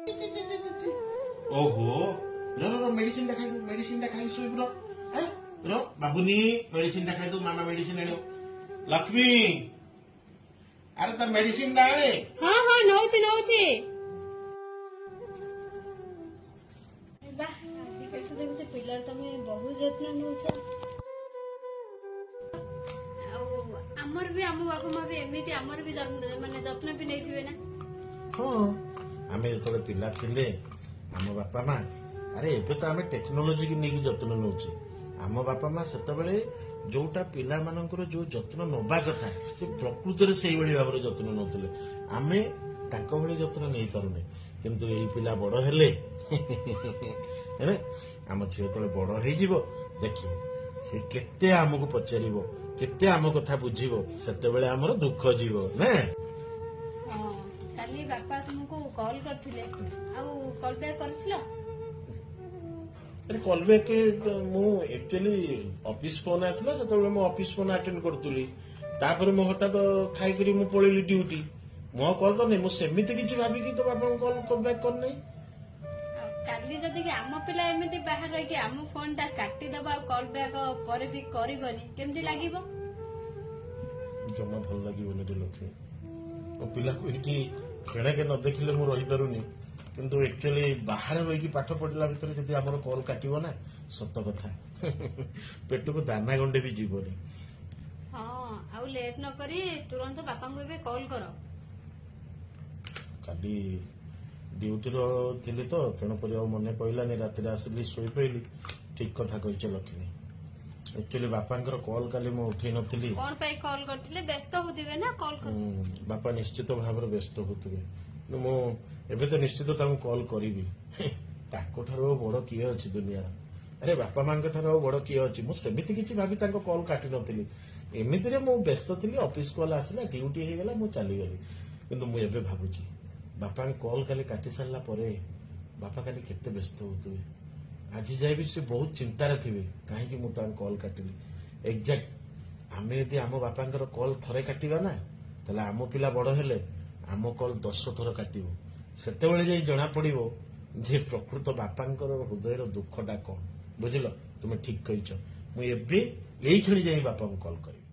ओहो रो रो मेडिसिन खाई शोब रो बाबुनी मेडिसिन खाई दो मामा मेडिसिन आण लक्ष्मी अरे तो मेडिसिन आणे हाँ हाँ नौची नौची आजिकल देखुच पिलार तमे बहुत जत्न नौछ आमर भी आम बापा माँ भी एमती आमर भी माने जत्न भी नहीं ना हाँ आमे जो पिला थिले आम बापा माँ अरे एबे तो आमे टेक्नोलोजी की नहीं जत्न नौचे आम बापा माँ से जोटा पिला मानकर जो जत्न नवा कथा से प्रकृति से भाव जत्न नौले आमे ताको भली जत्न नहीं पारुने किंतु यही पिला बड़ हेले आम झील तले बड़ हो देखिए से केते आमको पचारिबो केते आम कथा बुझिबो सेतेबेले आमर दुख जीव ना काली बापा तुमको कॉल करथिले आउ कॉल बैक करथिला अरे कॉल बैक मु एक्चुअली ऑफिस फोन आसला सेतेबेले मु ऑफिस फोन अटेंड करतुली तापर मो हठात खाई करी मु पळेली ड्यूटी मो कॉल करनी मु सेमिति किछि भाबी कि तो बापा कॉल बैक कर नै काली जदि कि आम पिला एमिति बाहर रही कि आम फोन ता काटी दबा कॉल बैक पर भी करबनी केमति लागिबो जमा भल लागिबो ने लक्ष्मी ओ पिला को एठी खेणे के न देखिले मु रही पारुनी किंतु एक्चुअली बाहर रही पाठ पढ़ला भितर जदि हमर कॉल काटिबो ना सत्य कथा पेट को दाना गंडे भी जीवनी हां आउ लेट न करी तुरंत बापा को बे कॉल करो काली ड्यूटी रो थिले तो तेणु पर मन पड़लानी राति आसिली शोई पड़ी ठीक कथा कही लक्ष्मी एक्चुअली बापांकर कॉल काली मु उठे नथिली कोन पाई कॉल करथिले व्यस्त होतिबे ना कॉल कर बापा निश्चित भाव व्यस्त होतिबे मु एबे तो निश्चित ताको कॉल करिवि ताको ठारो बड़ किए अछि दुनिया अरे बापा मांक ठारो बड़ किए अछि मु सेमिति किछि भाबी ताको कॉल काटि नथिली एमिति रे मु व्यस्त थिली ऑफिस कॉल आसिला ड्यूटी हे गेला मु चली गली किंतु मु एबे भाबुची बापा कॉल काली काटि सारला परे बापा काली केते व्यस्त होतुबे आज जाए भी से बहुत चिंतार थे कहीं मुझे कॉल काटिली एक्जाक्ट आम यदि आम बापा कॉल थरे काटिबा ना ताले आम पिला बड़ हेले आम कॉल 10 थर काटिबो सेतेबेले जाई जना पड़िबो जे प्रकृत बापांकर हृदयर दुखटा कौन बुझिल तुम ठीक कहिछ मु एबे एई खणी जाई बापा को कॉल करी